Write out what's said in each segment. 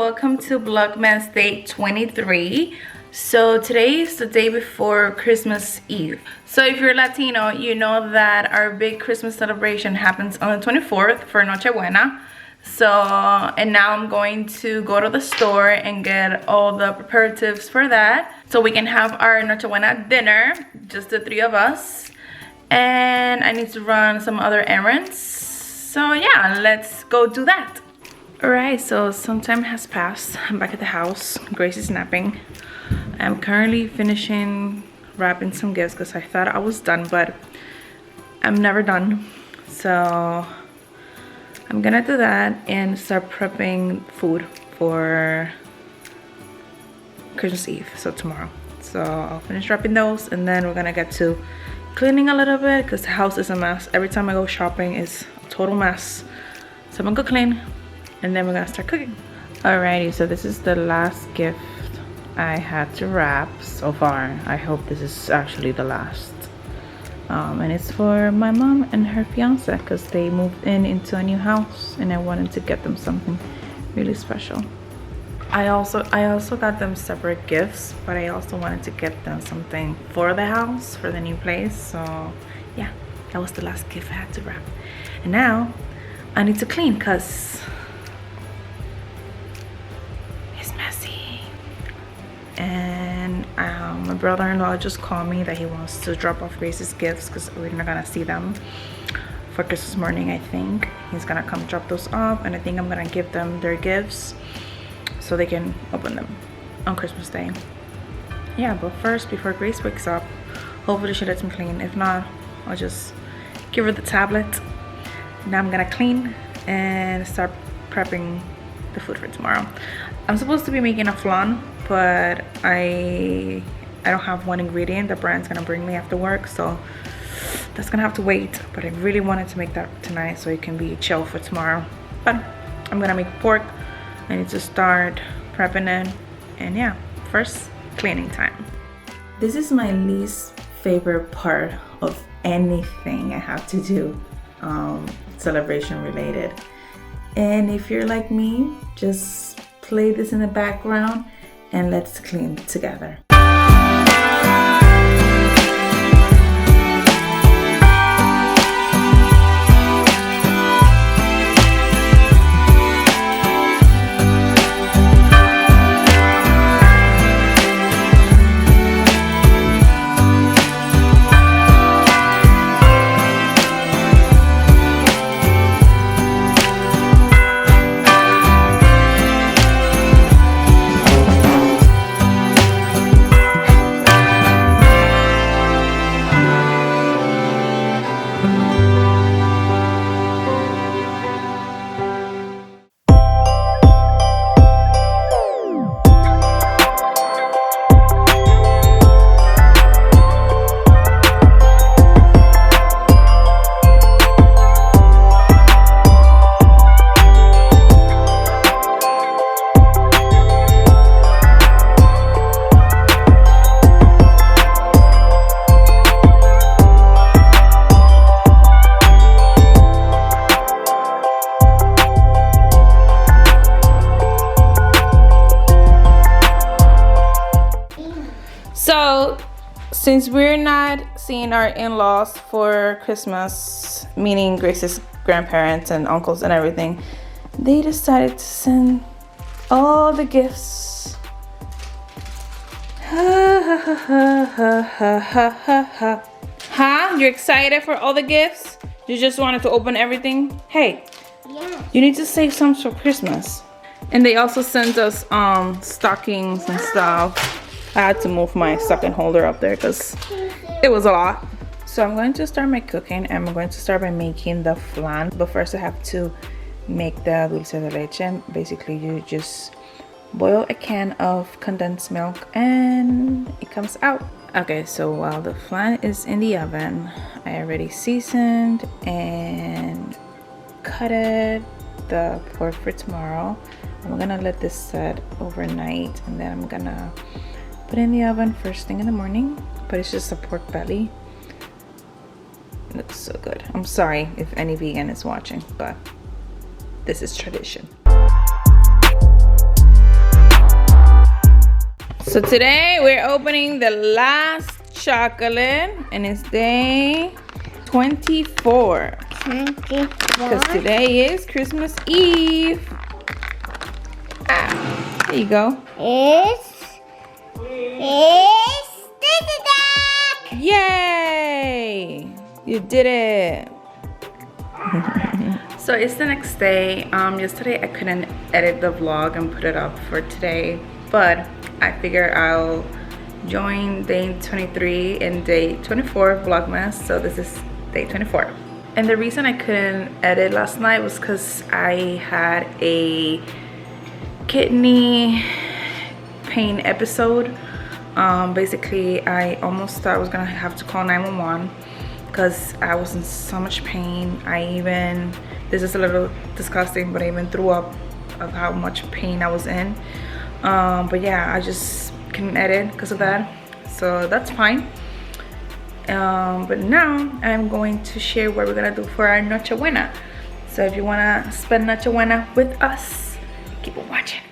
welcome to Vlogmas day 23. So today is the day before Christmas Eve. So if you're Latino, you know that our big Christmas celebration happens on the 24th for Nochebuena. So, and now I'm going to go to the store and get all the preparatives for that, so we can have our Nochebuena dinner, just the three of us. And I need to run some other errands. So yeah, let's go do that. Alright, so some time has passed. I'm back at the house. Grace is napping. I'm currently finishing wrapping some gifts because I thought I was done, but I'm never done. So I'm gonna do that and start prepping food for Christmas Eve, so tomorrow. So I'll finish wrapping those and then we're gonna get to cleaning a little bit because the house is a mess. Every time I go shopping, it's a total mess. So I'm gonna go clean and then we're gonna start cooking. Alrighty, so this is the last gift I had to wrap so far. I hope this is actually the last. And it's for my mom and her fiance because they moved into a new house and I wanted to get them something really special. I also got them separate gifts, but I also wanted to get them something for the house, for the new place. So yeah, that was the last gift I had to wrap. And now I need to clean because it's messy. And my brother-in-law just called me that he wants to drop off Grace's gifts because we're not gonna see them for Christmas morning. I think he's gonna come drop those off, and I think I'm gonna give them their gifts so they can open them on Christmas Day. Yeah, but first, before Grace wakes up, hopefully she lets me clean. If not, I'll just give her the tablet. Now I'm gonna clean and start prepping the food for tomorrow. I'm supposed to be making a flan, but I don't have one ingredient that Brian's gonna bring me after work, so that's gonna have to wait. But I really wanted to make that tonight so it can be chill for tomorrow. But I'm gonna make pork. I need to start prepping it, and yeah, first cleaning time. This is my least favorite part of anything I have to do celebration related. And if you're like me, just play this in the background and let's clean together. So since we're not seeing our in-laws for Christmas, meaning Grace's grandparents and uncles and everything, they decided to send all the gifts. Huh? You're excited for all the gifts? You just wanted to open everything? Hey, yeah. You need to save some for Christmas. And they also sent us stockings and stuff. I had to move my stocking holder up there because it was a lot. So I'm going to start my cooking, and I'm going to start by making the flan. But first I have to make the dulce de leche. Basically, you just boil a can of condensed milk and it comes out. Okay, so while the flan is in the oven, I already seasoned and cutted the pork for tomorrow. I'm gonna let this set overnight, and then I'm gonna put it in the oven first thing in the morning. But it's just a pork belly. It looks so good. I'm sorry if any vegan is watching, but this is tradition. So today we're opening the last chocolate, and it's day 24. 24. Because today is Christmas Eve. Ah, there you go. Yay! You did it. So it's the next day. Yesterday I couldn't edit the vlog and put it up for today, but I figure I'll join day 23 and day 24 Vlogmas. So this is day 24. And the reason I couldn't edit last night was because I had a kidney pain episode. Basically, I almost thought I was gonna have to call 911 because I was in so much pain. This is a little disgusting, but I even threw up of how much pain I was in. But yeah, I just couldn't edit because of that, so that's fine. But now I'm going to share what we're gonna do for our Noche Buena. So if you wanna spend Noche Buena with us, keep on watching.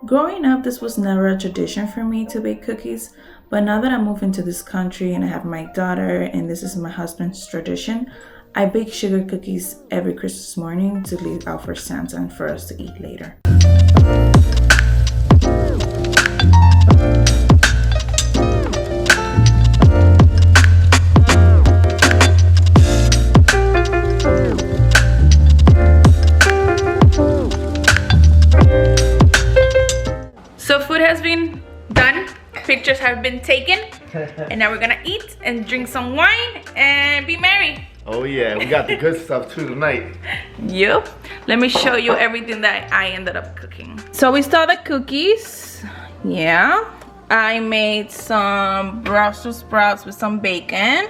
Growing up, this was never a tradition for me to bake cookies, but now that I moved into this country and I have my daughter and this is my husband's tradition, I bake sugar cookies every Christmas morning to leave out for Santa and for us to eat later. So food has been done, pictures have been taken, and now we're gonna eat and drink some wine and be merry. Oh yeah, we got the good stuff too tonight. Yep. Let me show you everything that I ended up cooking. So we started the cookies. Yeah. I made some Brussels sprouts with some bacon.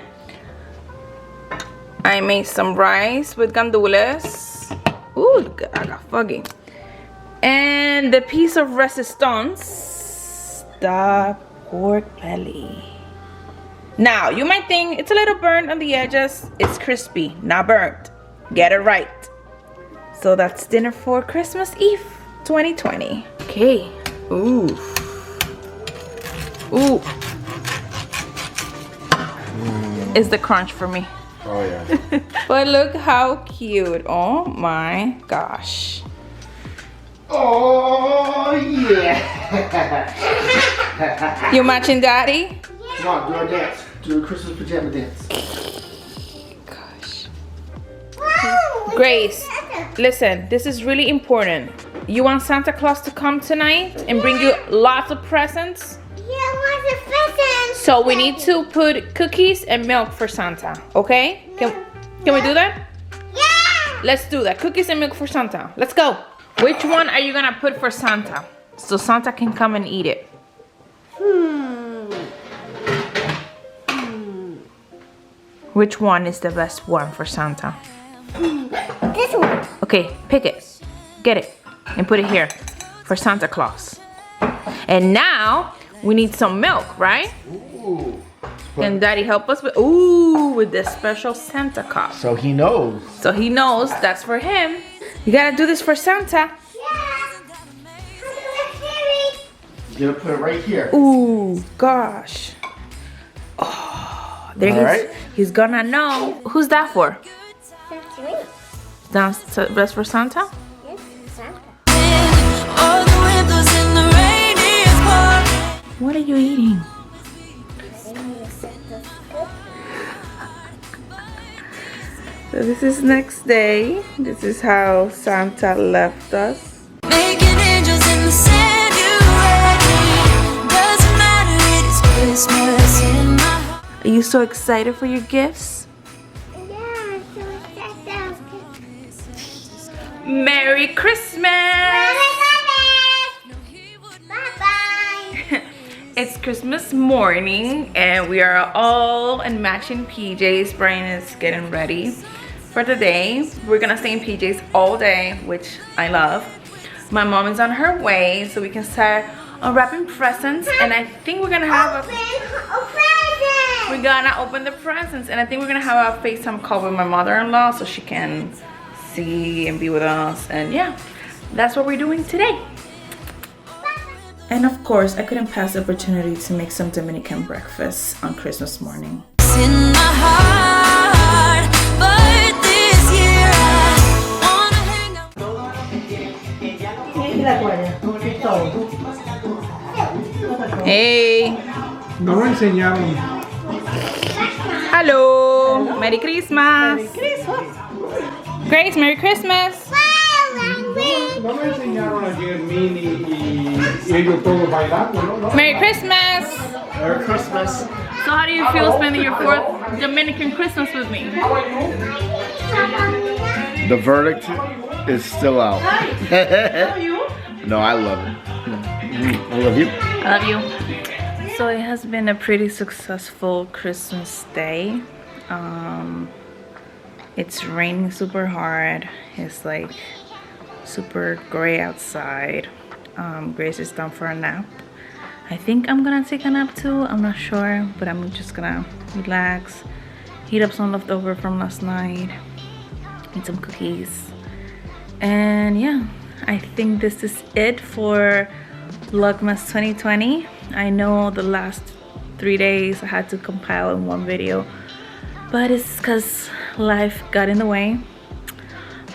I made some rice with gandules. Ooh, I got foggy. And the piece of resistance, the pork belly. Now, you might think it's a little burnt on the edges. It's crispy, not burnt. Get it right. So that's dinner for Christmas Eve 2020. Okay. Ooh. Ooh. It's the crunch for me. Oh yeah. But look how cute. Oh my gosh. Oh yeah. You matching daddy? Come on, do a dance. Do a Christmas pajama dance. Gosh. Grace, listen, this is really important. You want Santa Claus to come tonight and bring you lots of presents? Yeah, lots of presents. So we need to put cookies and milk for Santa, okay? Can we do that? Yeah. Let's do that. Cookies and milk for Santa. Let's go. Which one are you gonna put for Santa? So Santa can come and eat it. Which one is the best one for Santa? This one. Okay, pick it. Get it. And put it here for Santa Claus. And now we need some milk, right? Ooh. Can Daddy help us with with this special Santa cup? So he knows. So he knows that's for him. You gotta do this for Santa. Yeah. You're gonna put it right here. Ooh, gosh. Oh, there he is. He's gonna know. Who's that for? That's me. That's for Santa? Yes, Santa. What are you eating? So this is next day. This is how Santa left us. Making angels in the Sanctuary. Doesn't matter, it is Christmas in my heart. Are you so excited for your gifts? Yeah, so excited. Merry Christmas! Bye-bye. It's Christmas morning and we are all in matching PJs. Brian is getting ready for the day. We're gonna stay in PJs all day, which I love. My mom is on her way, so we can start unwrapping presents, and I think we're gonna have we're gonna open the presents, and I think we're gonna have a FaceTime call with my mother-in-law so she can see and be with us, and yeah, that's what we're doing today. And of course, I couldn't pass the opportunity to make some Dominican breakfast on Christmas morning. In my heart, but this year I wanna hang out. Hey! No lo enseñaron. Hello! Merry Christmas! Grace, Merry Christmas! No lo enseñaron ayer Mini y ellos todos bailando, ¿no? Merry Christmas! Merry Christmas. So how do you feel spending your 4th Dominican Christmas with me? The verdict is still out. No, I love it. I love you. I love you. So it has been a pretty successful Christmas day. It's raining super hard. It's like super gray outside. Grace is down for a nap. I think I'm gonna take a nap too. I'm not sure, but I'm just gonna relax, heat up some leftover from last night, eat some cookies, and yeah, I think this is it for Vlogmas 2020. I know the last 3 days I had to compile in one video, but it's because life got in the way.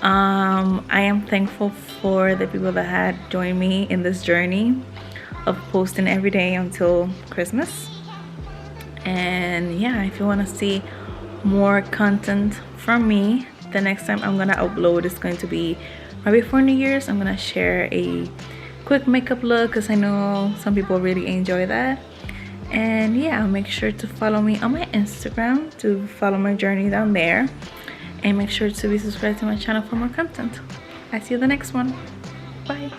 I am thankful for the people that had joined me in this journey of posting every day until Christmas. And yeah, if you want to see more content from me, the next time I'm gonna upload is going to be right before New Year's. I'm gonna share a quick makeup look because I know some people really enjoy that. And yeah, make sure to follow me on my Instagram to follow my journey down there, and make sure to be subscribed to my channel for more content. I see you in the next one. Bye.